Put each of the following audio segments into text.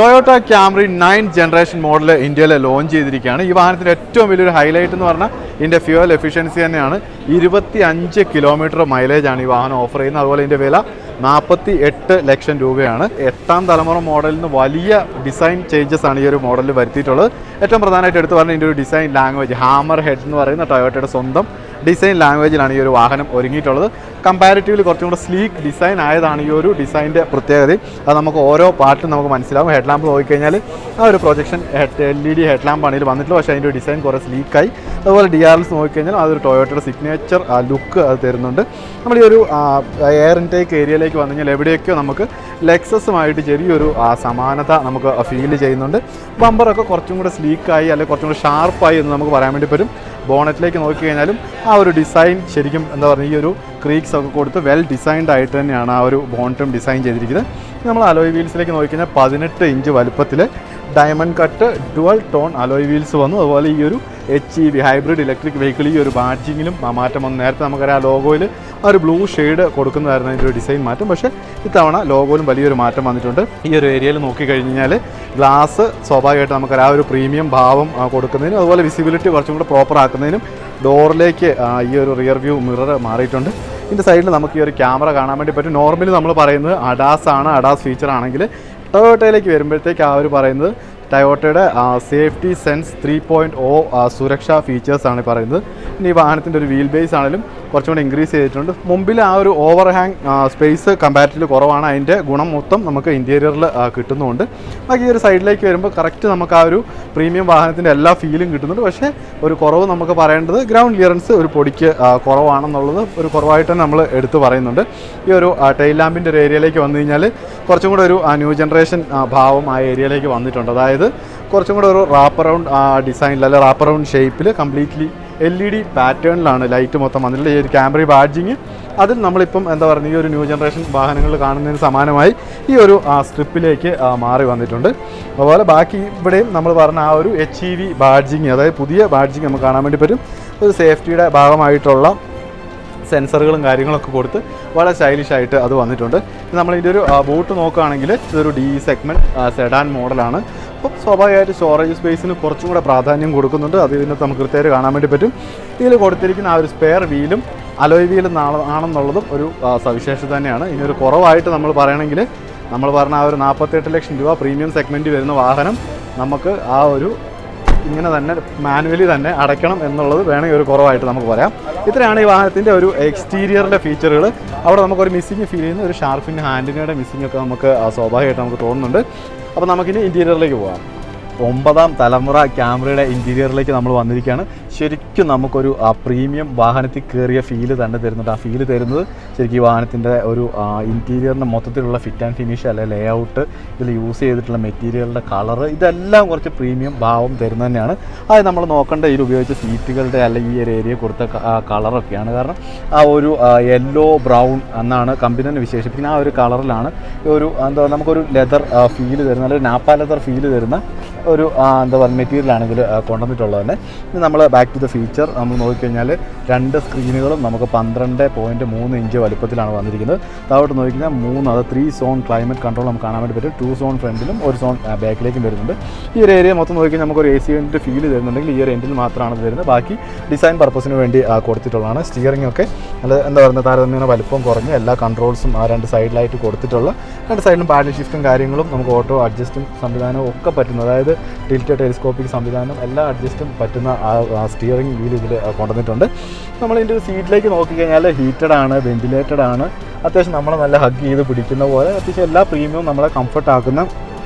Toyota ക്യാമറി 9th generation model ഇന്ത്യയിൽ launch ചെയ്തിരിക്കുകയാണ്. ഈ വാഹനത്തിൻ്റെ ഏറ്റവും വലിയൊരു ഹൈലൈറ്റ് എന്ന് പറഞ്ഞാൽ ഇതിൻ്റെ ഫ്യൂവൽ എഫിഷ്യൻസി തന്നെയാണ്. 25 കിലോമീറ്റർ മൈലേജാണ് ഈ വാഹനം ഓഫർ ചെയ്യുന്നത്. അതുപോലെ ഇതിൻ്റെ വില 48 ലക്ഷം രൂപയാണ്. 8ാം തലമുറ മോഡലിൽ നിന്ന് വലിയ ഡിസൈൻ ചേഞ്ചസ് ആണ് ഈ ഒരു മോഡലിൽ വരുത്തിയിട്ടുള്ളത്. ഏറ്റവും പ്രധാനമായിട്ട് എടുത്ത് പറഞ്ഞാൽ ഇതിൻ്റെ ഒരു ഡിസൈൻ ലാംഗ്വേജ്, ഹാമർ ഹെഡ് എന്ന് പറയുന്ന ടൊയോട്ടയുടെ സ്വന്തം ഡിസൈൻ ലാംഗ്വേജിലാണ് ഈ ഒരു വാഹനം ഒരുങ്ങിയിട്ടുള്ളത്. കമ്പാരിറ്റീവ്ലി കുറച്ചും കൂടെ സ്ലീക്ക് ഡിസൈൻ ആയതാണ് ഈ ഒരു ഡിസൈൻ്റെ പ്രത്യേകത. അത് നമുക്ക് ഓരോ പാർട്ടിലും നമുക്ക് മനസ്സിലാവും. ഹെഡ് ലാമ്പ് നോക്കിക്കഴിഞ്ഞാൽ ആ ഒരു പ്രൊജക്ഷൻ LED ഹെഡ് ലാമ്പാണ് ഇതിൽ വന്നിട്ടുള്ളത്. പക്ഷേ അതിൻ്റെ ഡിസൈൻ കുറേ സ്ലീക്കായി. അതുപോലെ DRLs നോക്കിക്കഴിഞ്ഞാൽ അതൊരു ടൊയോട്ടയുടെ സിഗ്നേച്ചർ ലുക്ക് അത് തരുന്നുണ്ട്. നമ്മൾ ഈ ഒരു എയർ ഇൻടേക്ക് ഏരിയയിലേക്ക് വന്നു കഴിഞ്ഞാൽ എവിടെയൊക്കെയോ നമുക്ക് ലെക്സസുമായിട്ട് ചെറിയൊരു സമാനത നമുക്ക് ഫീൽ ചെയ്യുന്നുണ്ട്. ബമ്പറൊക്കെ കുറച്ചും കൂടെ സ്ലീക്കായി അല്ലെങ്കിൽ കുറച്ചും കൂടെ ഷാർപ്പായി എന്ന് നമുക്ക് പറയാൻ വേണ്ടി പറ്റും. ബോണറ്റിലേക്ക് നോക്കിക്കഴിഞ്ഞാലും ആ ഒരു ഡിസൈൻ ശരിക്കും എന്താ പറയുക, ഈ ഒരു ക്രീക്സ് ഒക്കെ കൊടുത്ത് വെൽ ഡിസൈൻഡ് ആയിട്ട് തന്നെയാണ് ആ ഒരു ബോണറ്റും ഡിസൈൻ ചെയ്തിരിക്കുന്നത്. നമ്മൾ അലോയ് വീൽസിലേക്ക് നോക്കിക്കഴിഞ്ഞാൽ 18 ഇഞ്ച് വലുപ്പത്തിൽ diamond cut dual tone alloy wheels വന്നു. അതുപോലെ ഈ ഒരു HEV ഹൈബ്രിഡ് ഇലക്ട്രിക് വെഹിക്കിൾ ഈ ഒരു ബാഡ്ജിങ്ങിലും മാറ്റം വന്നു. നേരത്തെ നമുക്കറിയാം ലോഗോയിൽ ആ ഒരു ബ്ലൂ ഷെയ്ഡ് കൊടുക്കുന്നതായിരുന്നു അതിൻ്റെ ഒരു ഡിസൈൻ മാറ്റം. പക്ഷേ ഇത്തവണ ലോഗോയിലും വലിയൊരു മാറ്റം വന്നിട്ടുണ്ട്. ഈ ഒരു ഏരിയയിൽ നോക്കിക്കഴിഞ്ഞാൽ ഗ്ലാസ് സ്വാഭാവികമായിട്ട് നമുക്കറിയാം ആ ഒരു പ്രീമിയം ഭാവം കൊടുക്കുന്നതിനും അതുപോലെ വിസിബിലിറ്റി കുറച്ചും കൂടെ പ്രോപ്പർ ആക്കുന്നതിനും ഡോറിലേക്ക് ഈ ഒരു റിയർ വ്യൂ മിറർ മാറിയിട്ടുണ്ട്. ഇതിൻ്റെ സൈഡിൽ നമുക്ക് ഈ ഒരു ക്യാമറ കാണാൻ വേണ്ടി പറ്റും. നോർമലി നമ്മൾ പറയുന്നത് ADAS ആണ്. ADAS ഫീച്ചർ ആണെങ്കിൽ ടൊയോട്ടയിലേക്ക് വരുമ്പോഴത്തേക്ക് ആ ഒരു പറയുന്നത് ടൊയോട്ടയുടെ സേഫ്റ്റി സെൻസ് 3.0 സുരക്ഷാ ഫീച്ചേഴ്സാണ് പറയുന്നത്. ഇനി ഈ വാഹനത്തിൻ്റെ ഒരു വീൽ ബേസ് ആണെങ്കിലും കുറച്ചും കൂടി ഇൻക്രീസ് ചെയ്തിട്ടുണ്ട്. മുമ്പിൽ ആ ഒരു ഓവർ ഹാങ് സ്പേസ് കമ്പാരിറ്റീവ്ലി കുറവാണ്. അതിൻ്റെ ഗുണം മൊത്തം നമുക്ക് ഇൻറ്റീരിയറിൽ കിട്ടുന്നുമുണ്ട്. ബാക്കി ഈ ഒരു സൈഡിലേക്ക് വരുമ്പോൾ കറക്റ്റ് നമുക്ക് ആ ഒരു പ്രീമിയം വാഹനത്തിൻ്റെ എല്ലാ ഫീലും കിട്ടുന്നുണ്ട്. പക്ഷേ ഒരു കുറവ് നമുക്ക് പറയേണ്ടത് ഗ്രൗണ്ട് ക്ലിയറൻസ് ഒരു പൊടിക്ക് കുറവാണെന്നുള്ളത് ഒരു കുറവായിട്ട് തന്നെ നമ്മൾ എടുത്ത് പറയുന്നുണ്ട്. ഈ ഒരു ടെയിൽ ലാമ്പിൻ്റെ ഒരു ഏരിയയിലേക്ക് വന്നു കഴിഞ്ഞാൽ കുറച്ചും കൂടെ ഒരു ന്യൂ ജനറേഷൻ ഭാവം ആ ഏരിയയിലേക്ക് വന്നിട്ടുണ്ട്. അതായത് കുറച്ചും കൂടെ ഒരു റാപ്പ് അറൗണ്ട് ഡിസൈനിൽ അല്ലെങ്കിൽ റാപ്പ് അറൗണ്ട് ഷേപ്പിൽ കംപ്ലീറ്റ്ലി LED പാറ്റേണിലാണ് ലൈറ്റ് മൊത്തം വന്നിട്ടുള്ളത്. ഈ ഒരു ക്യാമറി ബാഡ്ജിങ് അതിൽ നമ്മളിപ്പം എന്താ പറയുക ഈ ഒരു ന്യൂ ജനറേഷൻ വാഹനങ്ങളിൽ കാണുന്നതിന് സമാനമായി ഈ ഒരു സ്ട്രിപ്പിലേക്ക് മാറി വന്നിട്ടുണ്ട്. അതുപോലെ ബാക്കി ഇവിടെയും നമ്മൾ പറഞ്ഞ ആ ഒരു HEV ബാഡ്ജിങ്, അതായത് പുതിയ ബാഡ്ജിങ് നമുക്ക് കാണാൻ വേണ്ടി പറ്റും. ഒരു സേഫ്റ്റിയുടെ ഭാഗമായിട്ടുള്ള സെൻസറുകളും കാര്യങ്ങളൊക്കെ കൊടുത്ത് വളരെ സ്റ്റൈലിഷായിട്ട് അത് വന്നിട്ടുണ്ട്. നമ്മളിതിൻ്റെ ഒരു ബൂട്ട് നോക്കുകയാണെങ്കിൽ ഇതൊരു DE സെഗ്മെൻറ്റ് സെഡാൻ മോഡലാണ്. അപ്പോൾ സ്വാഭാവികമായിട്ട് സ്റ്റോറേജ് സ്പേസിന് കുറച്ചും കൂടെ പ്രാധാന്യം കൊടുക്കുന്നുണ്ട്. അത് ഇതിനകത്ത് നമുക്ക് കൃത്യമായിട്ട് കാണാൻ വേണ്ടി പറ്റും. ഇതിൽ കൊടുത്തിരിക്കുന്ന ആ ഒരു സ്പെയർ വീലും അലോയ് വീലും ആണെന്നുള്ളതും ഒരു സവിശേഷത തന്നെയാണ്. ഇതിനൊരു കുറവായിട്ട് നമ്മൾ പറയണമെങ്കിൽ നമ്മൾ പറഞ്ഞ ആ ഒരു 48 ലക്ഷം രൂപ പ്രീമിയം സെഗ്മെൻറ്റ് വരുന്ന വാഹനം നമുക്ക് ആ ഒരു ഇങ്ങനെ തന്നെ മാനുവലി തന്നെ അടയ്ക്കണം എന്നുള്ളത് വേണമെങ്കിൽ ഒരു കുറവായിട്ട് നമുക്ക് പറയാം. ഇത്രയാണ് ഈ വാഹനത്തിൻ്റെ ഒരു എക്സ്റ്റീരിയറിൻ്റെ ഫീച്ചറുകൾ. അവിടെ നമുക്കൊരു മിസ്സിങ് ഫീൽ ചെയ്യുന്ന ഒരു ഷാർപ്പിൻ്റെ ഹാൻഡിനയുടെ മിസ്സിംഗ് ഒക്കെ നമുക്ക് സ്വാഭാവികമായിട്ട് നമുക്ക് തോന്നുന്നുണ്ട്. അപ്പോൾ നമുക്കിനി ഇൻറ്റീരിയറിലേക്ക് പോകാം. 9ാം തലമുറ ക്യാമറയുടെ ഇൻറ്റീരിയറിലേക്ക് നമ്മൾ വന്നിരിക്കുകയാണ്. ശരിക്കും നമുക്കൊരു പ്രീമിയം വാഹനത്തിൽ കയറിയ ഫീല് തന്നെ തരുന്നുണ്ട്. ആ ഫീല് തരുന്നത് ശരിക്കും ഈ വാഹനത്തിൻ്റെ ഒരു ഇൻറ്റീരിയറിൻ്റെ മൊത്തത്തിലുള്ള ഫിറ്റ് ആൻഡ് ഫിനിഷ് അല്ലെങ്കിൽ ലേ ഔട്ട്, ഇതിൽ യൂസ് ചെയ്തിട്ടുള്ള മെറ്റീരിയലിൻ്റെ കളറ്, ഇതെല്ലാം കുറച്ച് പ്രീമിയം ഭാവം തരുന്നത് തന്നെയാണ്. അത് നമ്മൾ നോക്കേണ്ട ഇതിൽ ഉപയോഗിച്ച സീറ്റുകളുടെ അല്ലെങ്കിൽ ഈ ഒരു ഏരിയ കൊടുത്ത കളറൊക്കെയാണ്. കാരണം ആ ഒരു യെല്ലോ ബ്രൗൺ എന്നാണ് കമ്പനി വിശേഷിപ്പിക്കുന്നത്. ആ ഒരു കളറിലാണ് ഒരു എന്താ നമുക്കൊരു ലെതർ ഫീല് തരുന്ന അല്ലെങ്കിൽ നാപ്പ ലെതർ ഫീല് തരുന്ന ഒരു എന്താ പറയുക മെറ്റീരിയലാണെങ്കിൽ കൊണ്ടുവന്നിട്ടുള്ളത് തന്നെ. ഇനി നമ്മൾ ബാക്ക് ടു ദ ഫീച്ചർ നമ്മൾ നോക്കിക്കഴിഞ്ഞാൽ 2 സ്ക്രീനുകളും നമുക്ക് 12.3 ഇഞ്ച് വലുപ്പത്തിലാണ് വന്നിരിക്കുന്നത്. താഴോട്ട് നോക്കിക്കഴിഞ്ഞാൽ 3 അത് 3 സോൺ ക്ലൈമറ്റ് കൺട്രോൾ നമുക്ക് കാണാൻ വേണ്ടി പറ്റും. 2 സോൺ ഫ്രണ്ടിലും 1 സോൺ ബാക്കിലേക്കും വരുന്നുണ്ട്. ഈ ഒരു ഏരിയ മൊത്തം നോക്കിക്കഴിഞ്ഞാൽ നമുക്കൊരു AC യൂണിറ്റ് ഫീൽ തരുന്നുണ്ടെങ്കിൽ ഈ ഒരു എൻഡിൽ മാത്രമാണ് ഇത് വരുന്നത്. ബാക്കി ഡിസൈൻ പർപ്പസിന് വേണ്ടി കൊടുത്തിട്ടുള്ളതാണ്. സ്റ്റിയറിംഗ് ഒക്കെ നല്ല എന്താ പറയുക താരതമ്യേന വലുപ്പം കുറഞ്ഞ് എല്ലാ കൺട്രോൾസും ആ 2 സൈഡിലായിട്ട് കൊടുത്തിട്ടുള്ള 2 സൈഡിലും പാഡിൽ ഷിഫ്റ്റും കാര്യങ്ങളും നമുക്ക് ഓട്ടോ അഡ്ജസ്റ്റും സംവിധാനവും ഒക്കെ പറ്റുന്നു. അതായത് ടിൽറ്റ് ടെലിസ്കോപ്പിക് സംവിധാനം എല്ലാ അഡ്ജസ്റ്റും പറ്റുന്ന സ്റ്റിയറിംഗ് വീൽ ഇതിൽ കൊണ്ടുവന്നിട്ടുണ്ട്. നമ്മളിതിൻ്റെ ഒരു സീറ്റിലേക്ക് നോക്കിക്കഴിഞ്ഞാൽ ഹീറ്റഡ് ആണ്, വെന്റിലേറ്റഡ് ആണ്. അത്യാവശ്യം നമ്മളെ നല്ല ഹഗ് ചെയ്ത് പിടിക്കുന്ന പോലെ അത്യാവശ്യം എല്ലാ പ്രീമിയവും നമ്മളെ കംഫർട്ട് ആക്കുന്ന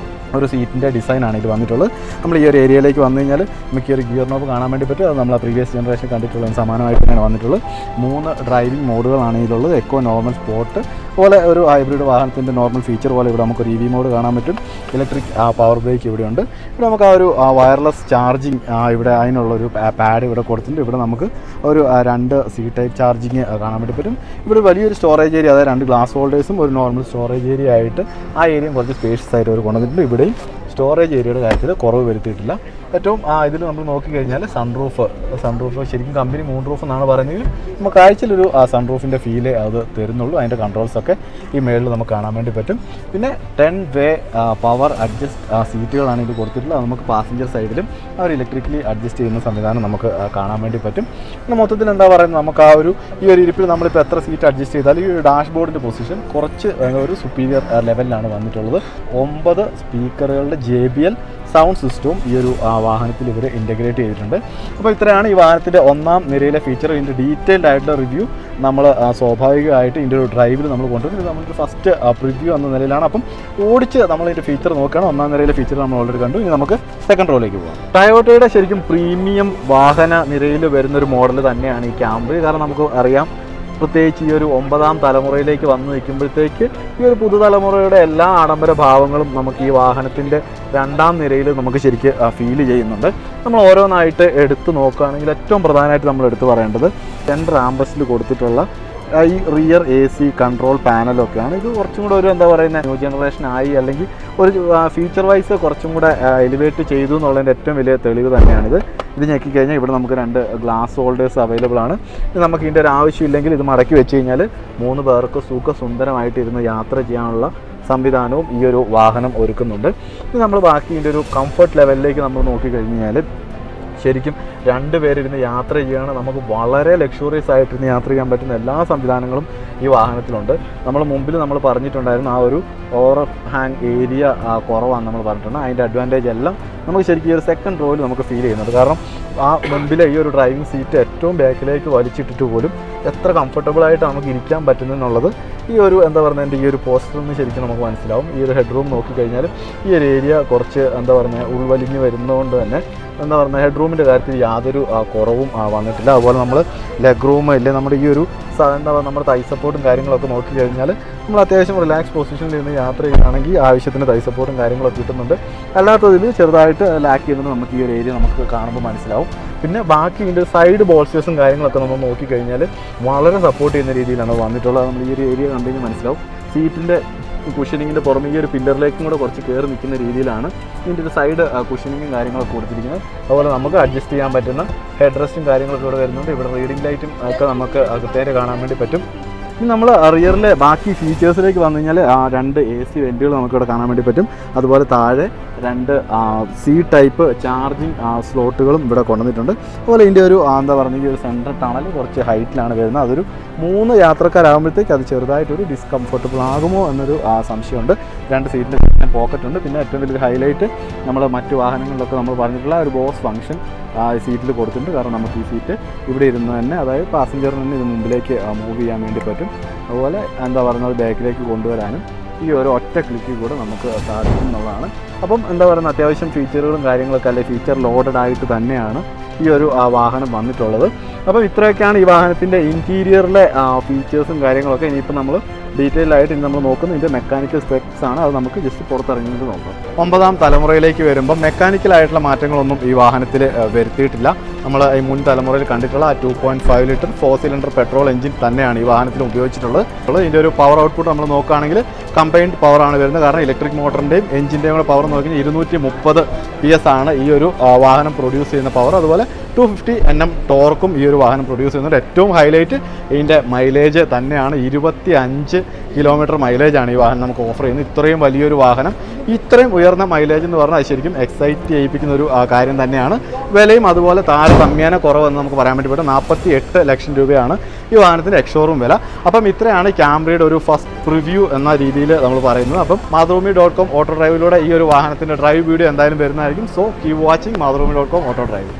ഒരു സീറ്റിൻ്റെ ഡിസൈനാണ് ഇത് വന്നിട്ടുള്ളത്. നമ്മൾ ഈ ഒരു ഏരിയയിലേക്ക് വന്നു കഴിഞ്ഞാൽ നമുക്ക് ഈ ഒരു ഗിയർ നോബ് കാണാൻ വേണ്ടി പറ്റും. അത് നമ്മൾ പ്രീവിയസ് ജനറേഷൻ കണ്ടിട്ടുള്ളതിന് സമാനമായിട്ട് തന്നെയാണ് വന്നിട്ടുള്ളത്. 3 ഡ്രൈവിംഗ് മോഡുകളാണ് ഇതിലുള്ളത്. Eco, normal, sport. പോലെ ഒരു ഹൈബ്രിഡ് വാഹനത്തിൻ്റെ നോർമൽ ഫീച്ചർ പോലെ ഇവിടെ നമുക്കൊരു EV മോഡ് കാണാൻ പറ്റും. ഇലക്ട്രിക് പവർ ബ്രേക്ക് ഇവിടെയുണ്ട്. ഇവിടെ നമുക്ക് ആ ഒരു വയർലെസ് ചാർജിങ് ഇവിടെ അതിനുള്ളൊരു പാഡ് ഇവിടെ കൊടുത്തിട്ടുണ്ട്. ഇവിടെ നമുക്ക് ഒരു 2 C ടൈപ്പ് ചാർജിങ് കാണാൻ വേണ്ടി പറ്റും. ഇവിടെ വലിയൊരു സ്റ്റോറേജ് ഏരിയ, അതായത് 2 ഗ്ലാസ് ഹോൾഡേഴ്സും ഒരു നോർമൽ സ്റ്റോറേജ് ഏരിയ ആയിട്ട് ആ ഏരിയയും കുറച്ച് സ്പേഷ്യസ് ആയിട്ട് ഒരു കൊണ്ടുവന്നിട്ടുണ്ട്. ഇവിടെയും സ്റ്റോറേജ് ഏരിയയുടെ കാര്യത്തിൽ കുറവ് വരുത്തിയിട്ടില്ല. ഏറ്റവും ഇതിൽ നമ്മൾ നോക്കിക്കഴിഞ്ഞാൽ സൺറൂഫ് ശരിക്കും കമ്പനി മൂൺ റൂഫ് എന്നാണ് പറയുന്നത്. നമുക്ക് ആഴ്ചയിലൊരു സൺറൂഫിൻ്റെ ഫീലേ അത് തരുന്നുള്ളൂ. അതിൻ്റെ കൺട്രോൾസൊക്കെ ഈ മേളിൽ നമുക്ക് കാണാൻ വേണ്ടി പറ്റും. പിന്നെ 10 വേ പവർ അഡ്ജസ്റ്റ് സീറ്റുകളാണ് ഇത് കൊടുത്തിട്ടുള്ളത്. അത് നമുക്ക് പാസഞ്ചർ സൈഡിലും അവർ ഇലക്ട്രിക്കലി അഡ്ജസ്റ്റ് ചെയ്യുന്ന സംവിധാനം നമുക്ക് കാണാൻ വേണ്ടി പറ്റും. പിന്നെ മൊത്തത്തിൽ എന്താ പറയുന്നത്, നമുക്ക് ഈ ഒരു ഇരിപ്പിൽ നമ്മളിപ്പോൾ എത്ര സീറ്റ് അഡ്ജസ്റ്റ് ചെയ്താലും ഈ ഒരു ഡാഷ്ബോർഡിൻ്റെ പൊസിഷൻ കുറച്ച് ഒരു സുപ്പീരിയർ ലെവലിലാണ് വന്നിട്ടുള്ളത്. 9 സ്പീക്കറുകളുടെ JBL സൗണ്ട് സിസ്റ്റവും ഈ ഒരു വാഹനത്തിൽ ഇവർ ഇൻ്റഗ്രേറ്റ് ചെയ്തിട്ടുണ്ട്. അപ്പോൾ ഇത്രയാണ് ഈ വാഹനത്തിൻ്റെ ഒന്നാം നിരയിലെ ഫീച്ചർ. ഇതിൻ്റെ ഡീറ്റെയിൽഡ് ആയിട്ടുള്ള റിവ്യൂ നമ്മൾ സ്വാഭാവികമായിട്ട് ഇതിൻ്റെ ഒരു ഡ്രൈവിൽ നമ്മൾ കൊണ്ടുവരും. ഇത് നമുക്ക് ഫസ്റ്റ് പ്രിവ്യൂ എന്ന നിലയിലാണ്. അപ്പം ഓടിച്ച് നമ്മളിതിൻ്റെ ഫീച്ചർ നോക്കുകയാണ്. ഒന്നാം നിരയിലെ ഫീച്ചർ നമ്മൾ ഓൾറെഡി കണ്ടു. ഇനി നമുക്ക് സെക്കൻഡ് റോയിലേക്ക് പോകാം. ടയോട്ടയുടെ ശരിക്കും പ്രീമിയം വാഹന നിരയിൽ വരുന്നൊരു മോഡൽ തന്നെയാണ് ഈ ക്യാംറി. കാരണം നമുക്ക് അറിയാം, പ്രത്യേകിച്ച് ഈ ഒരു 9ാം തലമുറയിലേക്ക് വന്നു നിൽക്കുമ്പോഴത്തേക്ക് ഈ ഒരു പുതുതലമുറയുടെ എല്ലാ ആഡംബര ഭാവങ്ങളും നമുക്ക് ഈ വാഹനത്തിൻ്റെ 2ാം നിരയിൽ നമുക്ക് ശരിക്കും ഫീൽ ചെയ്യുന്നുണ്ട്. നമ്മൾ ഓരോന്നായിട്ട് എടുത്ത് നോക്കുകയാണെങ്കിൽ ഏറ്റവും പ്രധാനമായിട്ട് നമ്മൾ എടുത്തു പറയേണ്ടത് സെൻട്രൽ ആംബസിൽ കൊടുത്തിട്ടുള്ള ഈ റിയർ AC കൺട്രോൾ പാനലൊക്കെയാണ്. ഇത് കുറച്ചും കൂടെ ഒരു എന്താ പറയുന്നത് ന്യൂ ജനറേഷൻ ആയി, അല്ലെങ്കിൽ ഒരു ഫീച്ചർ വൈസ് കുറച്ചും കൂടെ എലിവേറ്റ് ചെയ്തു എന്നുള്ളതിൻ്റെ ഏറ്റവും വലിയ തെളിവ് തന്നെയാണിത്. ഇത് ഞെക്കിക്കഴിഞ്ഞാൽ ഇവിടെ നമുക്ക് 2 ഗ്ലാസ് ഹോൾഡേഴ്സ് അവൈലബിൾ ആണ്. ഇത് നമുക്ക് ഇതിൻ്റെ ഒരു ആവശ്യമില്ലെങ്കിൽ ഇത് മടക്കി വെച്ച് കഴിഞ്ഞാൽ 3 പേർക്ക് സുഖസുന്ദരമായിട്ട് ഇരുന്ന് യാത്ര ചെയ്യാനുള്ള സംവിധാനവും ഈ ഒരു വാഹനം ഒരുക്കുന്നുണ്ട്. ഇത് നമ്മൾ ബാക്കി ഇതിൻ്റെ ഒരു കംഫർട്ട് ലെവലിലേക്ക് നമ്മൾ നോക്കിക്കഴിഞ്ഞാൽ ശരിക്കും 2 പേരിരുന്ന് യാത്ര ചെയ്യുകയാണ്. നമുക്ക് വളരെ ലക്ഷറിയസ് ആയിട്ടിരുന്ന് യാത്ര ചെയ്യാൻ പറ്റുന്ന എല്ലാ സംവിധാനങ്ങളും ഈ വാഹനത്തിലുണ്ട്. നമ്മൾ മുമ്പിൽ നമ്മൾ പറഞ്ഞിട്ടുണ്ടായിരുന്നു ആ ഒരു ഓവർ ഹാങ് ഏരിയ കുറവാണെന്ന് നമ്മൾ പറഞ്ഞിട്ടുണ്ട്. അതിൻ്റെ അഡ്വാൻറ്റേജ് എല്ലാം നമുക്ക് ശരിക്കും ഈ ഒരു സെക്കൻഡ് റോയിൽ നമുക്ക് ഫീൽ ചെയ്യുന്നുണ്ട്. കാരണം ആ മുമ്പിലെ ഈ ഒരു ഡ്രൈവിംഗ് സീറ്റ് ഏറ്റവും ബാക്കിലേക്ക് വലിച്ചിട്ടിട്ട് പോലും എത്ര കംഫർട്ടബിളായിട്ട് നമുക്ക് ഇരിക്കാൻ പറ്റുന്നെന്നുള്ളത് ഈ ഒരു എന്താ പറയുക ഈ ഒരു പോസ്റ്ററിൽ നിന്ന് ശരിക്കും നമുക്ക് മനസ്സിലാവും. ഈ ഒരു ഹെഡ് റൂം നോക്കിക്കഴിഞ്ഞാൽ ഈ ഒരു ഏരിയ കുറച്ച് എന്താ പറയുക ഉൾവലിഞ്ഞ് വരുന്നതുകൊണ്ട് തന്നെ എന്താ പറയുക ഹെഡ് റൂമിൻ്റെ കാര്യത്തിൽ യാതൊരു കുറവും വന്നിട്ടില്ല. അതുപോലെ നമ്മൾ ലെഗ് റൂം ഇല്ലേ നമ്മുടെ ഈ ഒരു എന്താ പറയുക നമ്മുടെ തൈ സപ്പോർട്ടും കാര്യങ്ങളൊക്കെ നോക്കിക്കഴിഞ്ഞാൽ നമ്മൾ അത്യാവശ്യം റിലാക്സ് പൊസിഷനിൽ നിന്ന് യാത്ര ചെയ്യുകയാണെങ്കിൽ ആവശ്യത്തിന് തൈ സപ്പോർട്ടും കാര്യങ്ങളൊക്കെ കിട്ടുന്നുണ്ട്. അല്ലാത്തതിൽ ചെറുതായിട്ട് ലാക്ക് ചെയ്യുന്നത് നമുക്ക് ഈ ഒരു ഏരിയ നമുക്ക് കാണുമ്പോൾ മനസ്സിലാവും. പിന്നെ ബാക്കി ഇതിൻ്റെ സൈഡ് ബോൾസ്റ്റേഴ്സും കാര്യങ്ങളൊക്കെ നമ്മൾ നോക്കിക്കഴിഞ്ഞാൽ വളരെ സപ്പോർട്ട് ചെയ്യുന്ന രീതിയിലാണ് വന്നിട്ടുള്ളത്. നമ്മൾ ഈ ഒരു ഏരിയ കണ്ടു കഴിഞ്ഞാൽ മനസ്സിലാവും. സീറ്റിൻ്റെ കുഷനിങ്ങിൻ്റെ പുറമെ ഈ ഒരു പില്ലറിലേക്കും കൂടെ കുറച്ച് കയറി നിൽക്കുന്ന രീതിയിലാണ് ഇതിൻ്റെ ഒരു സൈഡ് കുഷനിങ്ങും കാര്യങ്ങളൊക്കെ കൊടുത്തിരിക്കുന്നത്. അതുപോലെ നമുക്ക് അഡ്ജസ്റ്റ് ചെയ്യാൻ പറ്റുന്ന ഹെഡ് റെസ്റ്റും കാര്യങ്ങളൊക്കെ ഇവിടെ വരുന്നുണ്ട്. ഇവിടെ റീഡിംഗ് ലൈറ്റും ഒക്കെ നമുക്ക് കൃത്യമായിട്ട് കാണാൻ വേണ്ടി പറ്റും. ഇനി നമ്മൾ റിയറിലെ ബാക്കി ഫീച്ചേഴ്സിലേക്ക് വന്നു കഴിഞ്ഞാൽ 2 AC വെൻറ്റുകൾ നമുക്കിവിടെ കാണാൻ വേണ്ടി പറ്റും. അതുപോലെ താഴെ 2 C ടൈപ്പ് ചാർജിങ് സ്ലോട്ടുകളും ഇവിടെ കൊണ്ടുവന്നിട്ടുണ്ട്. അതുപോലെ ഇതിൻ്റെ ഒരു എന്താ പറയുക ഈ ഒരു സെൻട്രൽ ടണൽ കുറച്ച് ഹൈറ്റിലാണ് വരുന്നത്. അതൊരു 3 യാത്രക്കാരാകുമ്പോഴത്തേക്ക് അത് ചെറുതായിട്ടൊരു ഡിസ്കംഫർട്ടബിൾ ആകുമോ എന്നൊരു സംശയമുണ്ട്. 2 സീറ്റിൽ പോക്കറ്റ് ഉണ്ട്. പിന്നെ ഏറ്റവും വലിയൊരു ഹൈലൈറ്റ് നമ്മൾ മറ്റു വാഹനങ്ങളിലൊക്കെ നമ്മൾ പറഞ്ഞിട്ടുള്ള ഒരു ബോസ് ഫംഗ്ഷൻ സീറ്റിൽ കൊടുത്തിട്ടുണ്ട്. കാരണം നമുക്ക് ഈ സീറ്റ് ഇവിടെ ഇരുന്ന് തന്നെ അതായത് പാസഞ്ചറിന് തന്നെ ഇത് മുമ്പിലേക്ക് മൂവ് ചെയ്യാൻ വേണ്ടി പറ്റും. അതുപോലെ എന്താ പറയുന്നത് ബാക്കിലേക്ക് കൊണ്ടുവരാനും ഈ ഒരു ഒറ്റ ക്ലിക്കിൽ കൂടെ നമുക്ക് സാധിക്കും എന്നുള്ളതാണ്. അപ്പം എന്താ പറയുന്നത് അത്യാവശ്യം ഫീച്ചറുകളും കാര്യങ്ങളൊക്കെ അല്ലെങ്കിൽ ഫീച്ചർ ലോഡഡ് ആയിട്ട് തന്നെയാണ് ഈ ഒരു വാഹനം വന്നിട്ടുള്ളത്. അപ്പം ഇത്രയൊക്കെയാണ് ഈ വാഹനത്തിൻ്റെ ഇൻറ്റീരിയറിലെ ഫീച്ചേഴ്സും കാര്യങ്ങളൊക്കെ. ഇനിയിപ്പോൾ നമ്മൾ ഡീറ്റെയിൽ ആയിട്ട് ഇനി നമ്മൾ നോക്കുന്നത് ഇതിൻ്റെ മെക്കാനിക്കൽ സ്പെക്സ് ആണ്. അത് നമുക്ക് ജസ്റ്റ് പുറത്തിറങ്ങിയിട്ട് നോക്കാം. 9ാം തലമുറയിലേക്ക് വരുമ്പോൾ മെക്കാനിക്കലായിട്ടുള്ള മാറ്റങ്ങളൊന്നും ഈ വാഹനത്തിൽ വരുത്തിയിട്ടില്ല. നമ്മൾ ഈ മുൻ തലമുറയിൽ കണ്ടിട്ടുള്ള 2.5 ലിറ്റർ 4 സിലിണ്ടർ പെട്രോൾ എഞ്ചിൻ തന്നെയാണ് ഈ വാഹനത്തിൽ ഉപയോഗിച്ചിട്ടുള്ളത്. ഇതിൻ്റെ ഒരു പവർ ഔട്ട്പുട്ട് നമ്മൾ നോക്കുകയാണെങ്കിൽ കമ്പൈൻഡ് പവറാണ് വരുന്നത്. കാരണം ഇലക്ട്രിക് മോട്ടറിൻ്റെയും എഞ്ചിൻ്റെയും കൂടെ പവർ നോക്കി 230 PS ആണ് ഈ ഒരു വാഹനം പ്രൊഡ്യൂസ് ചെയ്യുന്ന പവർ. അതുപോലെ 250 Nm ടോർക്കും ഈ ഒരു വാഹനം പ്രൊഡ്യൂസ് ചെയ്യുന്നുണ്ട്. ഏറ്റവും ഹൈലൈറ്റ് ഇതിൻ്റെ മൈലേജ് തന്നെയാണ്. 25 കിലോമീറ്റർ മൈലേജാണ് ഈ വാഹനം നമുക്ക് ഓഫർ ചെയ്യുന്നത്. ഇത്രയും വലിയൊരു വാഹനം ഇത്രയും ഉയർന്ന മൈലേജ് എന്ന് പറഞ്ഞാൽ അത് ശരിക്കും എക്സൈറ്റ് ചെയ്യിപ്പിക്കുന്ന ഒരു കാര്യം തന്നെയാണ്. വിലയും അതുപോലെ താരതമ്യേന കുറവെന്ന് നമുക്ക് പറയാൻ വേണ്ടി പറ്റും. 48 ലക്ഷം രൂപയാണ് ഈ വാഹനത്തിൻ്റെ എക്സ്ഷോറൂം വില. അപ്പം ഇത്രയാണ് ക്യാംറിയുടെ ഒരു ഫസ്റ്റ് പ്രിവ്യൂ എന്ന രീതിയിൽ നമ്മൾ പറയുന്നത്. അപ്പം മാതൃഭൂമി.com ഓട്ടോ ഡ്രൈവിലൂടെ ഈ ഒരു വാഹനത്തിൻ്റെ ഡ്രൈവ് വീഡിയോ എന്തായാലും വരുന്നതായിരിക്കും. സോ കീപ് വാച്ചിങ് മാതൃഭൂമി.com ഓട്ടോ ഡ്രൈവ്.